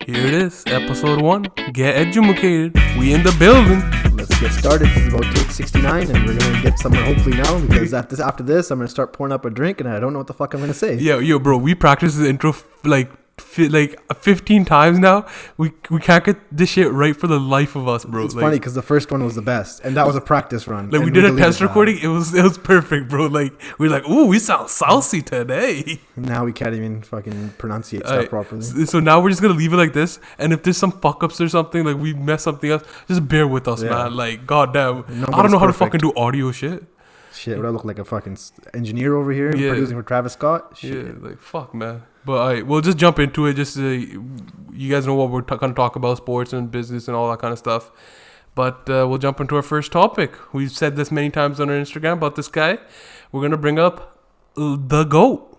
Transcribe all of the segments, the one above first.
Here it is, episode 1. Get educated. We in the building. Let's get started. This is about take 69, and we're gonna get somewhere hopefully now because after this, I'm gonna start pouring up a drink, and I don't know what the fuck I'm gonna say. Yo, bro, we practiced the intro like 15 times now. We can't get this shit right for the life of us, bro. It's funny because the first one was the best, and that was a practice run. Like we did a test recording. It was perfect, bro. Like we were like, ooh, we sound saucy today. Now we can't even fucking pronunciate stuff properly. So now we're just gonna leave it like this. And if there's some fuck ups or something, like we mess something up, just bear with us, man. Like goddamn, I don't know how to fucking do audio shit. Shit, would I look like a fucking engineer over here producing for Travis Scott? Shit. Yeah, like fuck, man. But alright, we'll just jump into it. Just you guys know what we're gonna talk about, sports and business and all that kind of stuff. But we'll jump into our first topic. We've said this many times on our Instagram about this guy. We're gonna bring up the GOAT.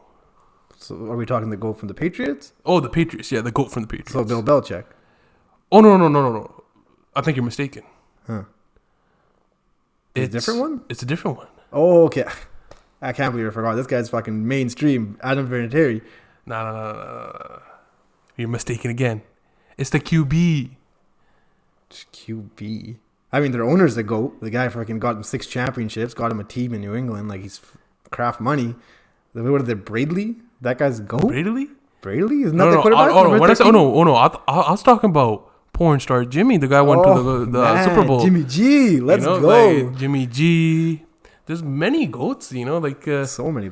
So are we talking the GOAT from the Patriots? Oh, the Patriots. Yeah, the GOAT from the Patriots. So Bill Belichick. Oh no. I think you're mistaken. Huh? It's a different one. It's a different one. Oh, okay. I can't believe I forgot. This guy's fucking mainstream. Adam Vinatieri. No. You're mistaken again. It's the QB. QB. I mean, their owner's the GOAT. The guy fucking got him 6 championships, got him a team in New England. Like, he's craft money. What are they, Bradley? That guy's GOAT? Bradley? Isn't that the quarterback? I was talking about porn star Jimmy. The guy went to the Super Bowl. Jimmy G. Let's go. Like Jimmy G. There's many GOATs, so many,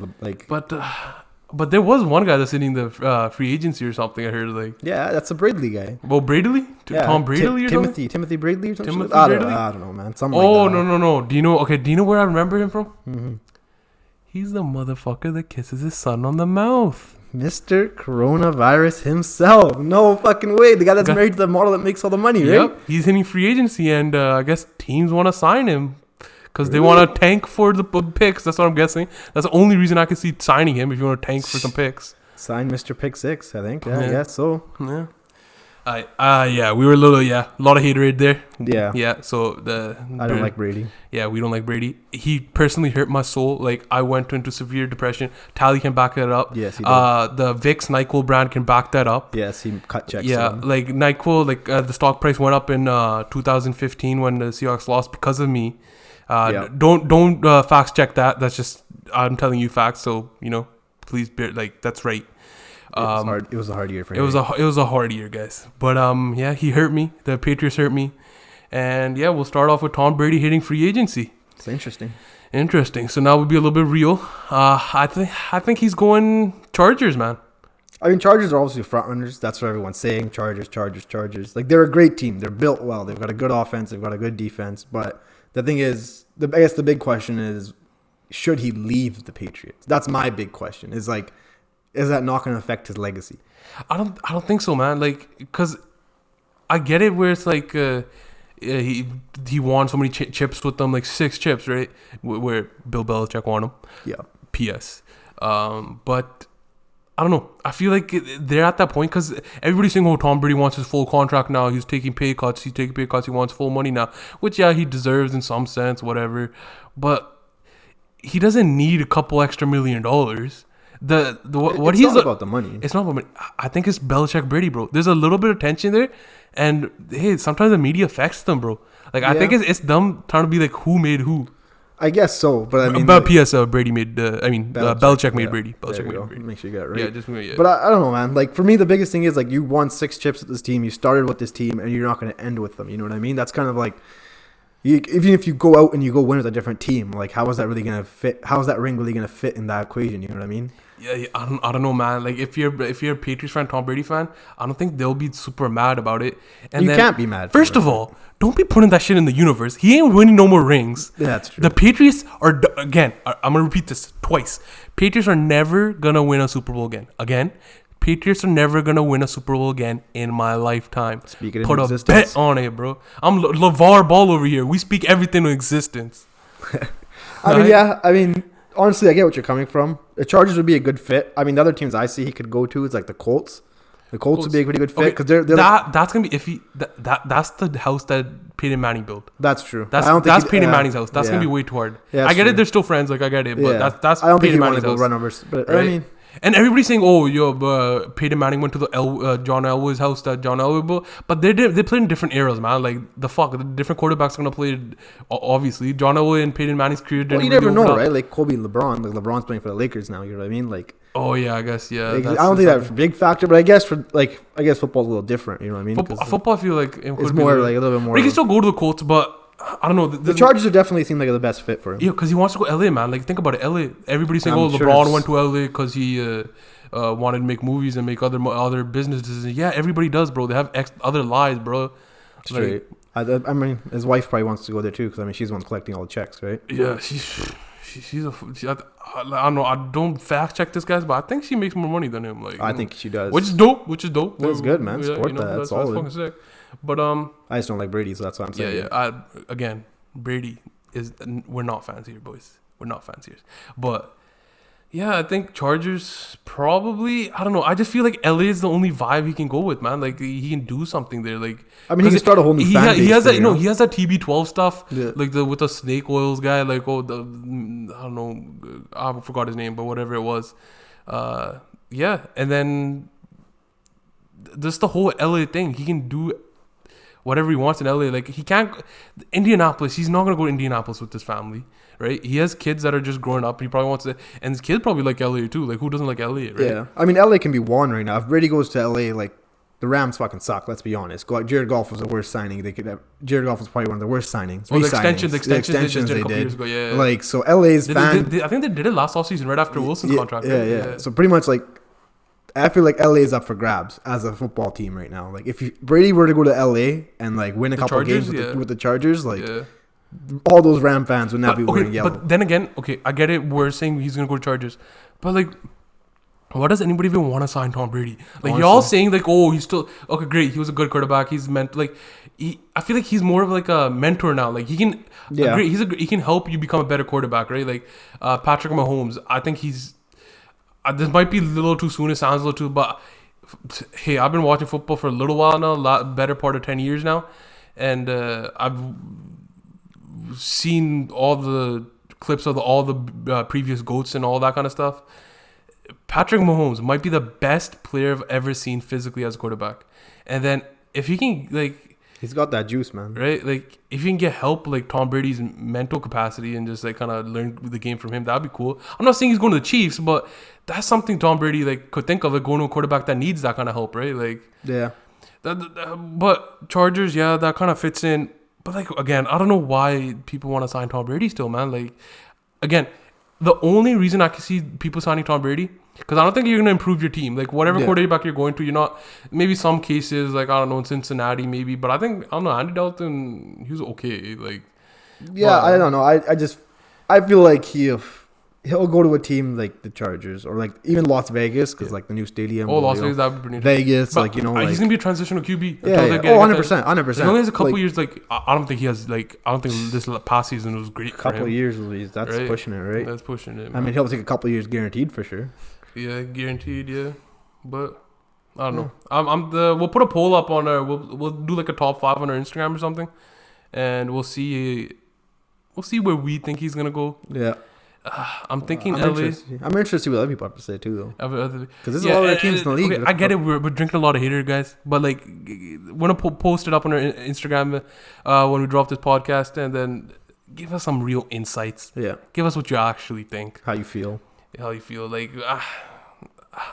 But there was one guy that's in the free agency or something. I heard yeah, that's a Bradley guy. Well, Bradley, yeah, Tom Brady or something. Timothy Bradley or something. I don't know, man. Something like that. No. Do you know where I remember him from? Mm-hmm. He's the motherfucker that kisses his son on the mouth. Mr. Coronavirus himself. No fucking way. The guy that's married to the model that makes all the money, right? Yep. He's hitting free agency, and I guess teams want to sign him. Because they want to tank for the picks. That's what I'm guessing. That's the only reason I can see signing him if you want to tank for some picks. Sign Mr. Pick 6, I think. Yeah, I guess so. Yeah. We were a lot of haterade there. Yeah. Yeah, so I don't like Brady. Yeah, we don't like Brady. He personally hurt my soul. Like, I went into severe depression. Tally can back that up. Yes, he did. The Vicks NyQuil brand can back that up. Yes, he cut checks. Yeah, like NyQuil, the stock price went up in 2015 when the Seahawks lost because of me. Don't fact check that. That's just I'm telling you facts. So please bear, that's right. It was a hard year for him. It was a hard year, guys. But he hurt me. The Patriots hurt me, and we'll start off with Tom Brady hitting free agency. It's interesting. So now we'll be a little bit real. I think he's going Chargers, man. I mean, Chargers are obviously front runners. That's what everyone's saying. Chargers. Like, they're a great team. They're built well. They've got a good offense. They've got a good defense. But the thing is, I guess the big question is, should he leave the Patriots? That's my big question. Is that not going to affect his legacy? I don't think so, man. Like, because I get it where it's like he won so many chips with them, like 6 chips, right? Where Bill Belichick won them. Yeah. P.S. But I don't know. I feel like they're at that point because everybody's saying, Tom Brady wants his full contract now. He's taking pay cuts. He wants full money now, which, he deserves in some sense, whatever. But he doesn't need a couple extra $1 million. It's not about the money. It's not about money. I think it's Belichick Brady, bro. There's a little bit of tension there. And, hey, sometimes the media affects them, bro. Like, I think it's them trying to be like, who made who? I guess so, but I mean... But P.S. Brady made... Belichick made Brady. Belichick made Brady. Make sure you got it right. Yeah, just... Yeah. But I don't know, man. Like, for me, the biggest thing is, like, you won 6 chips with this team. You started with this team, and you're not going to end with them. You know what I mean? That's kind of like... even if you go out and you go win with a different team, like, how is that really going to fit? How is that ring really going to fit in that equation? You know what I mean? Yeah, I don't know, man. Like, if you're a Patriots fan, Tom Brady fan, I don't think they'll be super mad about it. And you can't be mad. First of all, don't be putting that shit in the universe. He ain't winning no more rings. Yeah, that's true. The Patriots are, again, I'm going to repeat this twice. Patriots are never going to win a Super Bowl again. Again, Patriots are never going to win a Super Bowl again in my lifetime. Speaking Put in a bet on it, bro. I'm LeVar Ball over here. We speak everything to existence. I mean, honestly, I get what you're coming from. The Chargers would be a good fit. I mean, the other teams I see he could go to is like the Colts. The Colts would be a pretty good fit because they're that's gonna be iffy. That's the house that Peyton Manning built. That's true. That's Peyton Manning's house. That's gonna be way too hard. I get it. They're still friends. Like I get it, but that's I don't Peyton think he Manning's want to go house. run over. But right? I mean, And everybody's saying, "Oh, Peyton Manning went to the John Elway's house that John Elway built," but they played in different eras, man. Like the different quarterbacks are gonna play. Obviously, John Elway and Peyton Manning's career didn't. Well, you never know, right? Like Kobe and LeBron. Like LeBron's playing for the Lakers now. You know what I mean? Like. Oh yeah, I guess yeah. Like, I don't think that's a big factor, but I guess football's a little different. You know what I mean? Football, I feel like it's more like a little bit more. But he can still go to the Colts, but I don't know. The Chargers are definitely seem like the best fit for him. Yeah, because he wants to go LA, man. Like think about it, LA. Everybody's saying, I'm "Oh, sure LeBron went to LA because he wanted to make movies and make other business decisions." Yeah, everybody does, bro. They have other lives, bro. Straight. Like, I mean, his wife probably wants to go there too, because I mean, she's the one collecting all the checks, right? Yeah, I don't know. I don't fact check this, guys, but I think she makes more money than him. Like I think she does, which is dope. That's good, man. Support that. That's solid. That's fucking sick. But I just don't like Brady, so that's what I'm saying. Again, Brady is. We're not fans here, boys. We're not fans here. But yeah, I think Chargers probably. I don't know. I just feel like LA is the only vibe he can go with, man. Like he can do something there. Like I mean, he can start a whole new fan base. He has there, that. He has that TB12 stuff. Yeah. Like with the snake oils guy. Like I don't know. I forgot his name, but whatever it was. Yeah, and then just the whole LA thing. He can do whatever he wants in LA. Like he can't. Indianapolis. He's not gonna go to Indianapolis with his family. Right, he has kids that are just growing up. He probably wants to, and his kids probably like LA too. Like, who doesn't like LA? Right? Yeah, I mean, LA can be won right now. If Brady goes to LA, like the Rams fucking suck. Let's be honest. Jared Goff was the worst signing they could have. Jared Goff was probably one of the worst signings. Oh, the extensions they did a couple years ago. Yeah, like so, LA's fan. I think they did it last offseason right after Wilson's contract. Right? Yeah. So pretty much like, I feel like LA is up for grabs as a football team right now. Like if Brady were to go to LA and like win a couple games with the Chargers, like. Yeah. All those Ram fans would not be wearing yellow. But then again, I get it. We're saying he's gonna go to Chargers, but like, why does anybody even want to sign Tom Brady? Like y'all saying like, oh, he's still okay, great. He was a good quarterback. He's meant like, I feel like he's more of like a mentor now. Like he can, he can help you become a better quarterback, right? Like Patrick Mahomes. I think he's. This might be a little too soon. It sounds a little too, but hey, I've been watching football for a little while now, better part of 10 years now, and I've seen all the clips of all the previous GOATs and all that kind of stuff. Patrick Mahomes might be the best player I've ever seen physically as a quarterback. And then if he can, like... He's got that juice, man. Right? Like, if you can get help, like, Tom Brady's mental capacity and just, like, kind of learn the game from him, that'd be cool. I'm not saying he's going to the Chiefs, but that's something Tom Brady, like, could think of, like, going to a quarterback that needs that kind of help, right? Like... Yeah. But Chargers, yeah, that kind of fits in. But, like, again, I don't know why people want to sign Tom Brady still, man. Like, again, the only reason I can see people signing Tom Brady, because I don't think you're going to improve your team. Like, whatever quarterback you're going to, you're not, maybe some cases, like, I don't know, in Cincinnati, maybe. But I think, I don't know, Andy Dalton, he was okay. Like, yeah, I don't know. I feel like he'll go to a team like the Chargers or like even Las Vegas because like the new stadium. Oh, Las Vegas, that would be pretty Vegas, but, like, you know. Like, he's going to be a transitional QB. Yeah. 100%. 100%. As long as a couple years, like, I don't think he has, like, I don't think this past season was great for him. Couple of years, at least. That's right? Pushing it, right? That's pushing it, man. I mean, he'll take a couple of years guaranteed for sure. Yeah, guaranteed, yeah. But I don't know. We'll put a poll up on our, we'll do like a top 5 on our Instagram or something. And we'll see where we think he's going to go. Yeah. I'm thinking I'm interested to see what other people have to say too, though. Because there's a lot of teams in the league. Okay, I get it. We're drinking a lot of haters, guys. But like, we're gonna post it up on our Instagram when we drop this podcast, and then give us some real insights. Yeah. Give us what you actually think. How you feel. Like, I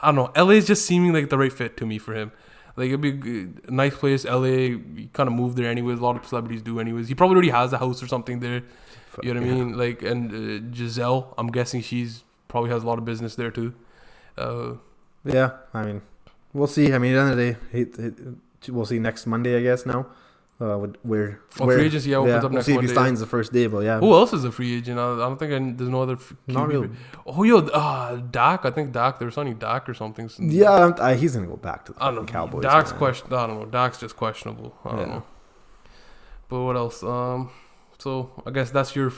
don't know. LA is just seeming like the right fit to me for him. Like, it'd be a nice place. LA, you kind of move there anyways. A lot of celebrities do anyways. He probably already has a house or something there. You know what I mean? Like, and Giselle, I'm guessing she's probably has a lot of business there too. Yeah, I mean, we'll see. I mean, at the end of the day, we'll see next Monday, I guess. Now, where free agency opens up next Monday. We'll see if he signs the first day, but yeah. Who else is a free agent? I don't think there's no other. Not really. Dak. I think Dak. They were signing Dak or something. Yeah, he's gonna go back to the Cowboys. Dak's question. I don't know. Dak's just questionable. I don't know. But what else? So I guess that's we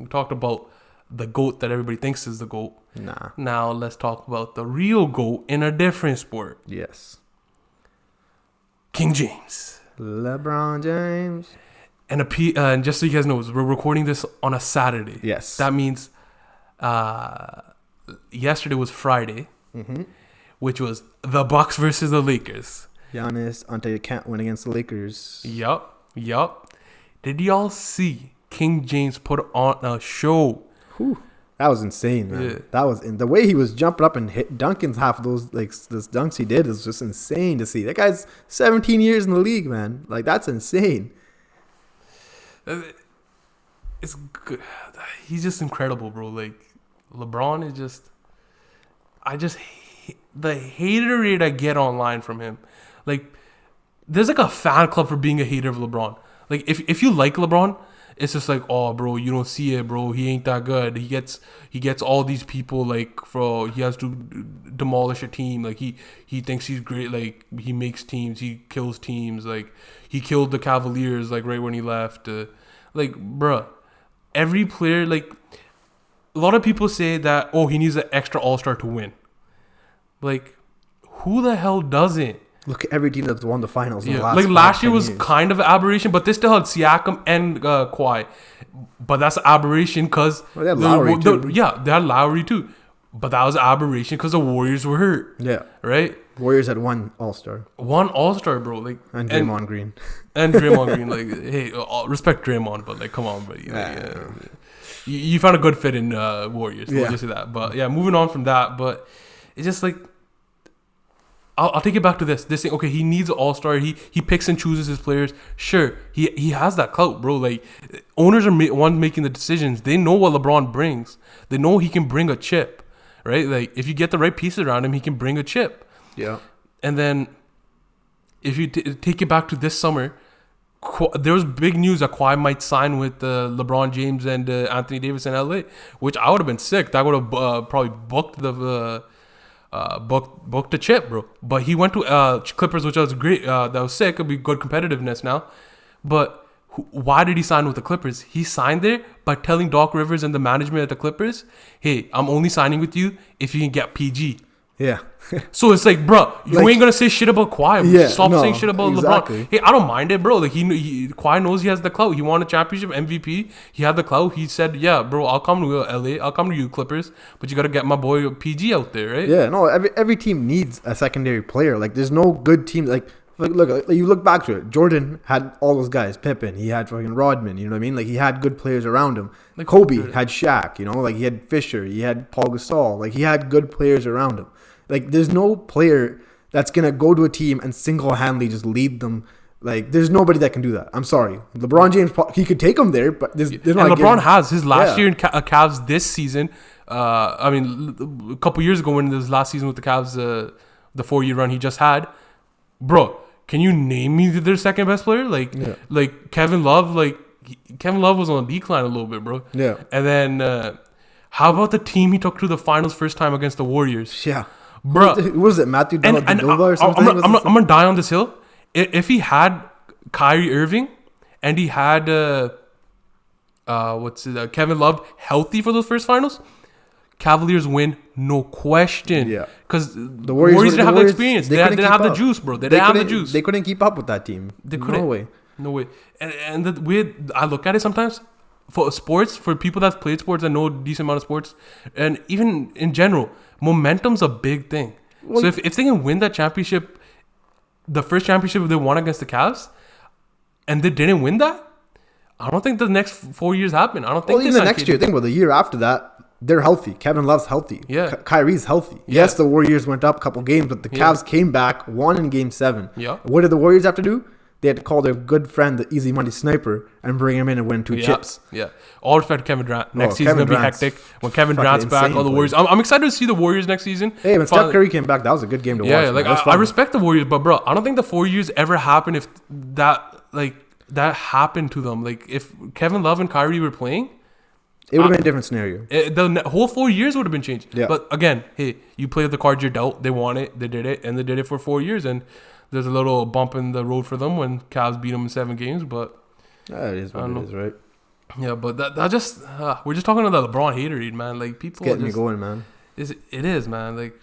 talked about the GOAT that everybody thinks is the GOAT. Nah. Now let's talk about the real GOAT in a different sport. Yes. King James. LeBron James. And just so you guys know, we're recording this on a Saturday. Yes. That means yesterday was Friday, which was the Bucks versus the Lakers. Giannis, Ante can't win against the Lakers. Yup. Did y'all see King James put on a show? Whew. That was insane, man. Yeah. That was the way he was jumping up and hit Duncan's half of those those dunks he did is just insane to see. That guy's 17 years in the league, man. Like that's insane. It's good. He's just incredible, bro. Like LeBron is just. The haterade I get online from him, like there's like a fan club for being a hater of LeBron. Like if you like LeBron, it's just like, oh bro, you don't see it, bro. He ain't that good. He gets all these people like he has to demolish a team. Like he thinks he's great. Like he makes teams. He kills teams. Like he killed the Cavaliers like right when he left. Like bruh, every player like a lot of people say that he needs an extra All-Star to win. Like who the hell doesn't? Look at every team that's won the finals. Yeah, in the last like last year was years. kind of an aberration, but they still had Siakam and Kawhi. But that's an aberration because they had Lowry too. They had Lowry too. But that was an aberration because the Warriors were hurt. Yeah, right. Warriors had one All-Star, bro. Like and Draymond Green, Like hey, respect Draymond, but like come on, buddy. Like, you found a good fit in Warriors. We'll just say that. But yeah, moving on from that, but it's just like. I'll take it back to this thing. Okay, he needs an All-Star. He picks and chooses his players. Sure, he has that clout, bro. Like owners are ones making the decisions. They know what LeBron brings. They know he can bring a chip, right? Like if you get the right pieces around him, he can bring a chip. Yeah. And then if you take it back to this summer, there was big news that Kawhi might sign with LeBron James and Anthony Davis in LA, which I would have been sick. That would have probably booked the. Booked a chip, bro. But he went to Clippers, which was great. That was sick. It'll be good competitiveness now. But why did he sign with the Clippers? He signed there by telling Doc Rivers and the management at the Clippers, "Hey, I'm only signing with you if you can get PG." Yeah. So it's like, bro, you ain't gonna say shit about Kawhi. Yeah, Stop saying shit about exactly. LeBron. Hey, I don't mind it, bro. Like Kawhi knows he has the clout. He won a championship, MVP. He had the clout. He said, "Yeah, bro, I'll come to LA. I'll come to you, Clippers. But you gotta get my boy PG out there, right?" Yeah. No. Every team needs a secondary player. Like there's no good team. Like look, you look back to it. Jordan had all those guys. Pippen. He had fucking Rodman. You know what I mean? Like he had good players around him. Like Kobe had Shaq. You know, like he had Fisher. He had Paul Gasol. Like he had good players around him. Like, there's no player that's going to go to a team and single-handedly just lead them. Like, there's nobody that can do that. I'm sorry. LeBron James, he could take them there, but there's and LeBron has his last year in Cavs this season. I mean, a couple years ago when his last season with the Cavs, the 4-year run he just had. Bro, can you name me their second best player? Like Kevin Love. Like, Kevin Love was on a decline a little bit, bro. Yeah. And then, how about the team he took to the finals first time against the Warriors? Yeah. Bro, what was it, Matthew Dellavedova or something? I'm gonna die on this hill. If he had Kyrie Irving and he had Kevin Love healthy for those first finals, Cavaliers win, no question. Yeah, because the Warriors didn't have the experience. They didn't have the juice, bro. They didn't have the juice. They couldn't keep up with that team. They couldn't. No way. And the way I look at it sometimes, for sports, for people that played sports and know a decent amount of sports, and even in general, momentum's a big thing. Well, so if they can win that championship, the first championship they won against the Cavs, and they didn't win that, I don't think the next 4 years happen. I don't think even the next year. Think about the year after that. They're healthy. Kevin Love's healthy. Yeah. Kyrie's healthy. Yeah. Yes, the Warriors went up a couple games, but the Cavs came back, won in Game 7. Yeah. What did the Warriors have to do? They had to call their good friend, the Easy Money Sniper, and bring him in and win 2 chips. Yeah. All respect to Kevin Durant. Next season's going to be hectic. When Kevin Durant's back, all the Warriors. I'm excited to see the Warriors next season. Hey, when Steph Curry came back, that was a good game to watch. Yeah, like I respect the Warriors, but bro, I don't think the 4 years ever happened if that happened to them. Like if Kevin Love and Kyrie were playing, it would have been a different scenario. The whole 4 years would have been changed. Yeah. But again, hey, you play the cards you're dealt. They won it. They did it. And they did it for 4 years. And there's a little bump in the road for them when Cavs beat them in 7 games. But it is what it is, right? Yeah, but that just... we're just talking about the LeBron haterade, man. Like, people... It's getting me going, man. It is, man. Like,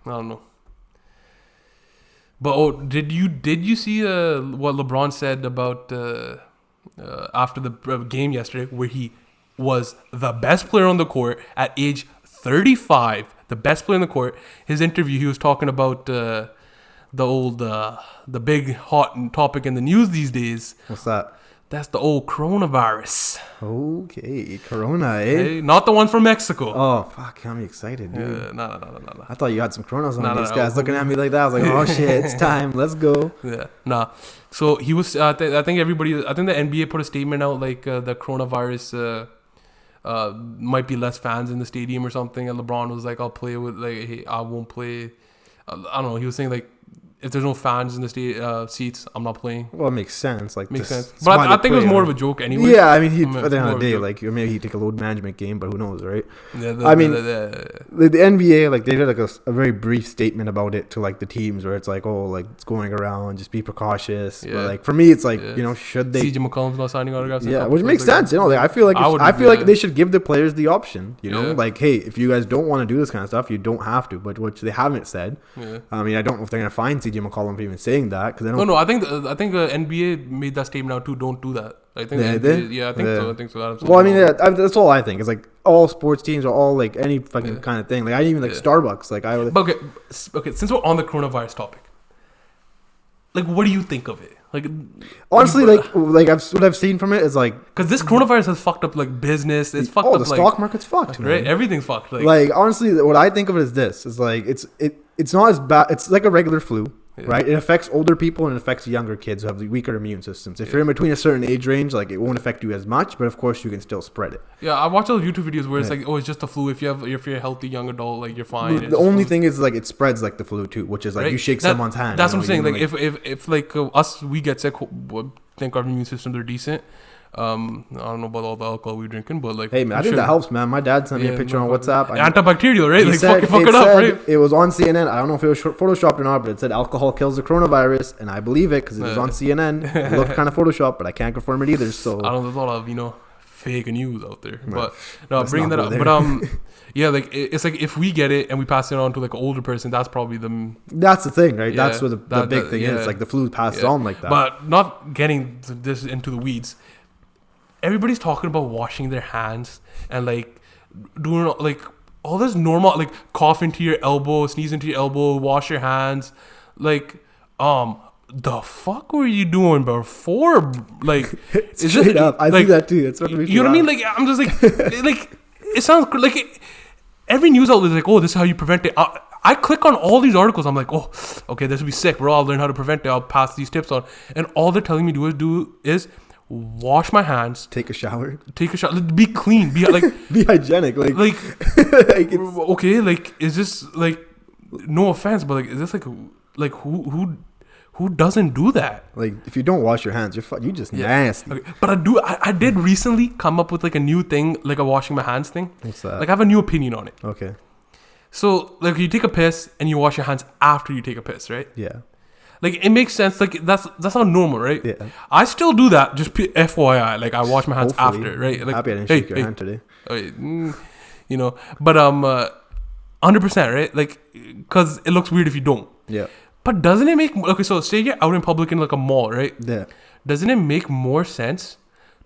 I don't know. But, did you see what LeBron said about... after the game yesterday, where he was the best player on the court at age 35, the best player in the court. His interview, he was talking about the big hot topic in the news these days. What's that? That's the old coronavirus. Okay, Corona, eh? Hey, not the one from Mexico. Oh, fuck, I'm excited, dude. No. I thought you had some Coronas on these guys looking at me like that. I was like, oh, shit, it's time. Let's go. Yeah, nah. So he was, I think the NBA put a statement out like the coronavirus might be less fans in the stadium or something. And LeBron was like, I'll play with, like, hey, I won't play. I don't know. He was saying, like, if there's no fans in the seats, I'm not playing. Well, it makes sense. Like, makes sense. But I think it was more of a joke anyway. Yeah, I mean, at the end of the day, like, maybe he'd take a load management game, but who knows, right? Yeah, the NBA, like, they did like a very brief statement about it to like the teams where it's like, oh, like, it's going around, just be precautious. Yeah. But like for me, it's like, you know, should they? CJ McCollum's not signing autographs. Yeah, which makes sense. You know, like, I feel like they should give the players the option. You know, like, hey, if you guys don't want to do this kind of stuff, you don't have to. But which they haven't said. Yeah. I mean, I don't know if they're gonna find CJ McCollum for even saying that because No, I think NBA made that statement out too. Don't do that. I think I think so. Well, I mean, that's all I think. It's like all sports teams are all like any fucking kind of thing. Like I didn't even like Starbucks. Like okay. Since we're on the coronavirus topic, like, what do you think of it? Like, honestly, what I've seen from it is like, because this coronavirus has fucked up like business. It's fucked up. The stock market's fucked, right? Everything's fucked. Like honestly, what I think of it is this: is like it's not as bad. It's like a regular flu. Yeah. Right, it affects older people and it affects younger kids who have weaker immune systems. If you're in between a certain age range, like it won't affect you as much, but of course you can still spread it. Yeah, I watch those YouTube videos where it's like, oh, it's just a flu. If you're a healthy young adult, like you're fine. The only thing is like it spreads like the flu too, which is like you shake someone's hand. That's what I'm saying. Like if like us, we get sick, think our immune systems are decent. I don't know about all the alcohol we're drinking, but like, hey man, I think that helps, man. My dad sent me a picture on WhatsApp. Antibacterial, right? Like fuck it up, right? It was on CNN. I don't know if it was photoshopped or not, but it said alcohol kills the coronavirus, and I believe it because it was on CNN. It looked kind of photoshopped, but I can't confirm it either. So I don't know. There's a lot of fake news out there, but no, bringing that up. But yeah, like it's like if we get it and we pass it on to like an older person, that's probably that's the thing, right? That's what the big thing is. Like the flu passes on like that. But not getting this into the weeds. Everybody's talking about washing their hands and like doing like all this normal, like cough into your elbow, sneeze into your elbow, wash your hands. Like, the fuck were you doing before? Like, straight up, I see that too. It's you know what I mean? Like, I'm just like, like it sounds like every news outlet is like, oh, this is how you prevent it. I click on all these articles. I'm like, oh, okay, this will be sick, bro. I'll learn how to prevent it. I'll pass these tips on, and all they're telling me to do is wash my hands, take a shower, be clean, be like be hygienic, like okay, like is this like, no offense, but like is this like who doesn't do that? Like if you don't wash your hands, you just nasty. Okay. But I did recently come up with like a new thing, like a washing my hands thing. What's that? Like I have a new opinion on it. Okay. So like you take a piss and you wash your hands after you take a piss, right? Yeah. Like it makes sense. Like that's not normal, right? Yeah. I still do that. Just FYI, like I wash my hands after, right? Like, happy I didn't shake your hand today. But 100%, right? Like, cause it looks weird if you don't. Yeah. But doesn't it make so say you're out in public in like a mall, right? Yeah. Doesn't it make more sense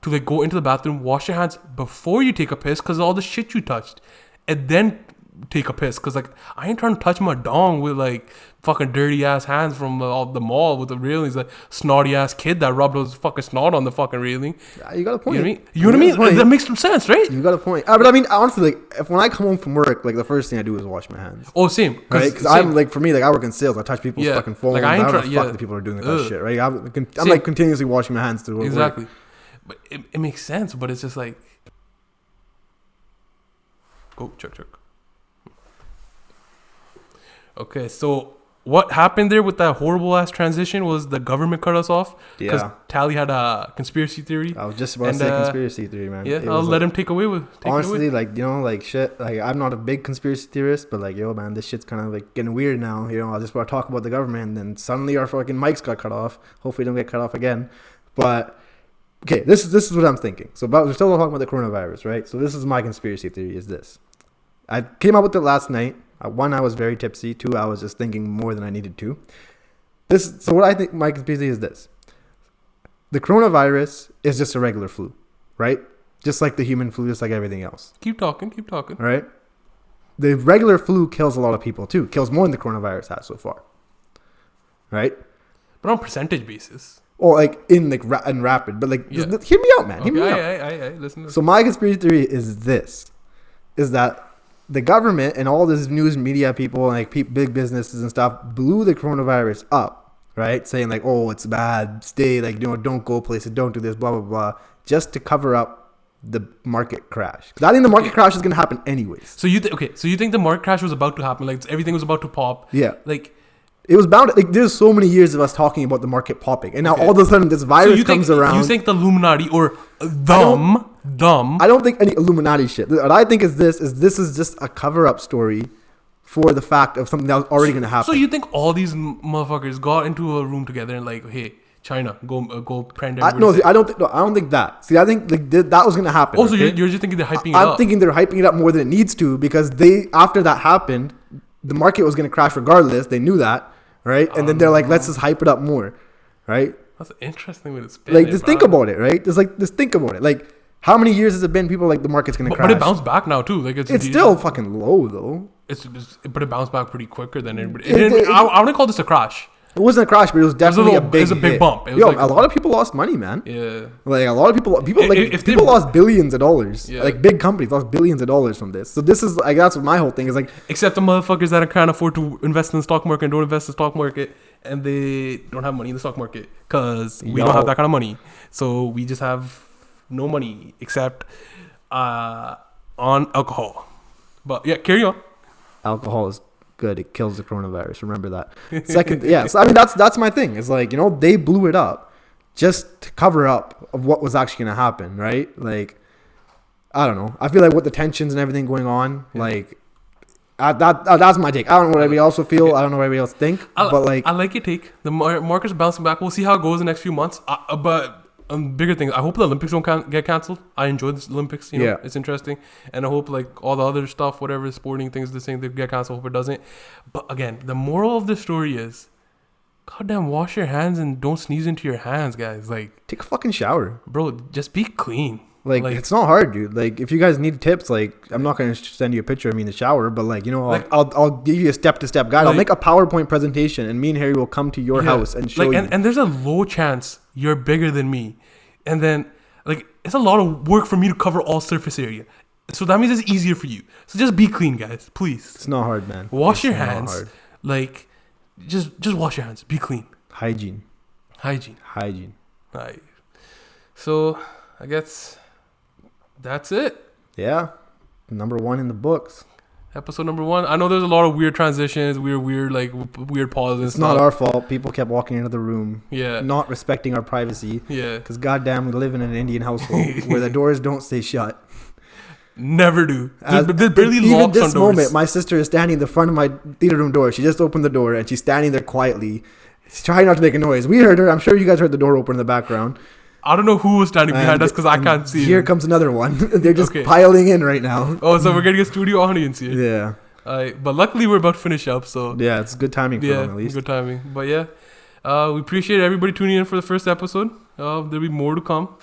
to like go into the bathroom, wash your hands before you take a piss, cause of all the shit you touched, and then take a piss? Cause like I ain't trying to touch my dong with like fucking dirty ass hands from the mall with the railings, like snotty ass kid that rubbed those fucking snot on the fucking railing. You got a point. You know what I mean? That makes some sense, right? You got a point. But I mean, honestly, like when I come home from work, like the first thing I do is wash my hands. Oh, same. Right? Because I'm like, for me, like I work in sales. I touch people's fucking phones. Like I don't know what the fuck the people are doing with that shit, right? I'm like continuously washing my hands through exactly. But it makes sense, but it's just like, go check. Okay, so what happened there with that horrible ass transition was the government cut us off because Tally had a conspiracy theory. I was just about to say conspiracy theory, man. Yeah, I'll let him take away with. Honestly, like like shit. Like I'm not a big conspiracy theorist, but like yo, man, this shit's kind of like getting weird now. I just want to talk about the government, and then suddenly our fucking mics got cut off. Hopefully, don't get cut off again. But okay, this is what I'm thinking. So we're still talking about the coronavirus, right? So this is my conspiracy theory. Is this? I came up with it last night. One, I was very tipsy. Two, I was just thinking more than I needed to. So what I think my conspiracy is this. The coronavirus is just a regular flu, right? Just like the human flu, just like everything else. Keep talking. All right? the regular flu kills a lot of people too. Kills more than the coronavirus has so far. Right? But on percentage basis. Or like in rapid, but like hear me out, man. Hear me out. I listen. So my conspiracy theory is that the government and all this news media people and like big businesses and stuff blew the coronavirus up, right? Saying like, oh, it's bad, stay, like, you know, don't go places, don't do this, blah blah blah, just to cover up the market crash. Because I think the market crash is going to happen anyways. So you think the market crash was about to happen? Like everything was about to pop? Yeah. Like. It was bound. Like, there's so many years of us talking about the market popping, and now all of a sudden this virus comes around. You think the Illuminati or dumb? I don't think any Illuminati shit. What I think is this is just a cover-up story for the fact of something that was already going to happen. So you think all these motherfuckers got into a room together and like, hey, China, go prend everybody? I don't think that. See, I think like that was going to happen. Oh, so you're just thinking they're hyping it up? I'm thinking they're hyping it up more than it needs to, because after that happened, the market was going to crash regardless. They knew that. Right? And then they're like, let's just hype it up more. Right? That's an interesting way to spin it. Like, just think about it, right? Just think about it. Like, how many years has it been? People like the market's going to crash. But it bounced back now, too. Like it's still fucking low, though. But it bounced back pretty quicker than everybody. I wouldn't call this a crash. It wasn't a crash, but it was definitely a big bump. A lot of people lost money, man. Yeah. Like, a lot of people lost billions of dollars. Yeah. Like, big companies lost billions of dollars from this. So this is, like, that's what my whole thing is like. Except the motherfuckers that can't afford to invest in the stock market and don't invest in the stock market, and they don't have money in the stock market because we don't have that kind of money. So we just have no money except on alcohol. But yeah, carry on. Alcohol is good. It kills the coronavirus. Remember that. Second, yeah. So I mean, that's my thing. It's like, you know, they blew it up just to cover up of what was actually going to happen, right? Like, I don't know. I feel like with the tensions and everything going on, like, that's my take. I don't know what everybody else will feel. I don't know what everybody else think. But like, I like your take. The market's bouncing back. We'll see how it goes the next few months. But bigger things. I hope the Olympics don't get canceled. I enjoy the Olympics. You know, it's interesting, and I hope like all the other stuff, whatever sporting things, this thing they get canceled. Hope it doesn't. But again, the moral of the story is, goddamn, wash your hands and don't sneeze into your hands, guys. Like, take a fucking shower, bro. Just be clean. Like it's not hard, dude. Like, if you guys need tips, like, I'm not gonna send you a picture of me in the shower, but like, you know, I'll give you a step-to-step guide. I'll make a PowerPoint presentation, and me and Harry will come to your house and show you. And there's a low chance you're bigger than me, and then like it's a lot of work for me to cover all surface area. So that means it's easier for you. So just be clean, guys, please. It's not hard, man. Wash your hands. Like, just wash your hands. Be clean. Hygiene. Right. So I guess that's it. Yeah. Number 1 in the books. Episode number 1. I know there's a lot of weird transitions, weird pauses. It's not our fault. People kept walking into the room. Yeah. Not respecting our privacy. Yeah. Because goddamn, we live in an Indian household where the doors don't stay shut. Never do. There's barely locks on doors. Even this moment, my sister is standing in the front of my theater room door. She just opened the door and she's standing there quietly. She's trying not to make a noise. We heard her. I'm sure you guys heard the door open in the background. I don't know who was standing behind us because I can't see. Here comes another one. They're just piling in right now. Oh, so we're getting a studio audience here. Yeah. But luckily we're about to finish up, so yeah, it's good timing for them at least. Good timing. But yeah, we appreciate everybody tuning in for the first episode. There'll be more to come,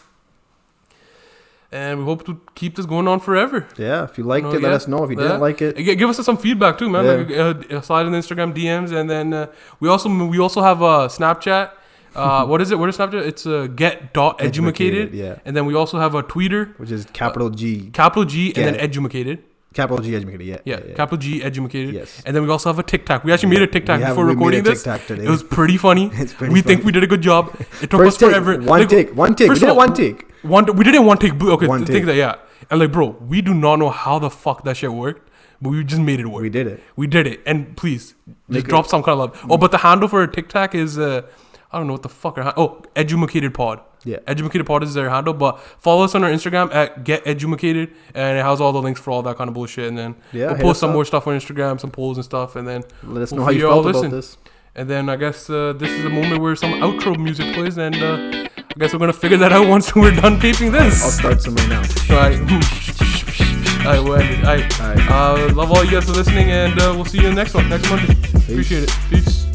and we hope to keep this going on forever. Yeah, if you liked it, let us know. If you didn't like it, give us some feedback too, man. Yeah. Like, slide in the Instagram DMs, and then we also have a Snapchat. What is it? What is Snapchat? It's get.edumacated. Yeah. And then we also have a Twitter, which is capital G, and then edumacated. Capital G edumacated. Yeah. Capital G edumacated. Yes. And then we also have a TikTok. We actually made a TikTok before recording this. Today. It was pretty funny. We think we did a good job. It took us forever. One take. We did it one take. We did it one take. Okay, think that, yeah. And like, bro, we do not know how the fuck that shit worked, but we just made it work. We did it. And please, just drop some kind of love. Oh, but the handle for TikTok is I don't know what the fuck. Edumacated Pod. Yeah. Edumacated Pod is their handle, but follow us on our Instagram at GetEdumacated, and it has all the links for all that kind of bullshit. And then we'll post some more stuff on Instagram, some polls and stuff, and then let us know how you felt about this. And then I guess this is the moment where some outro music plays, and I guess we're gonna figure that out once we're done taping this. I'll start some right now. Alright, we're ended. Alright. Love all you guys for listening, and we'll see you in the next one, next Monday. Appreciate it. Peace.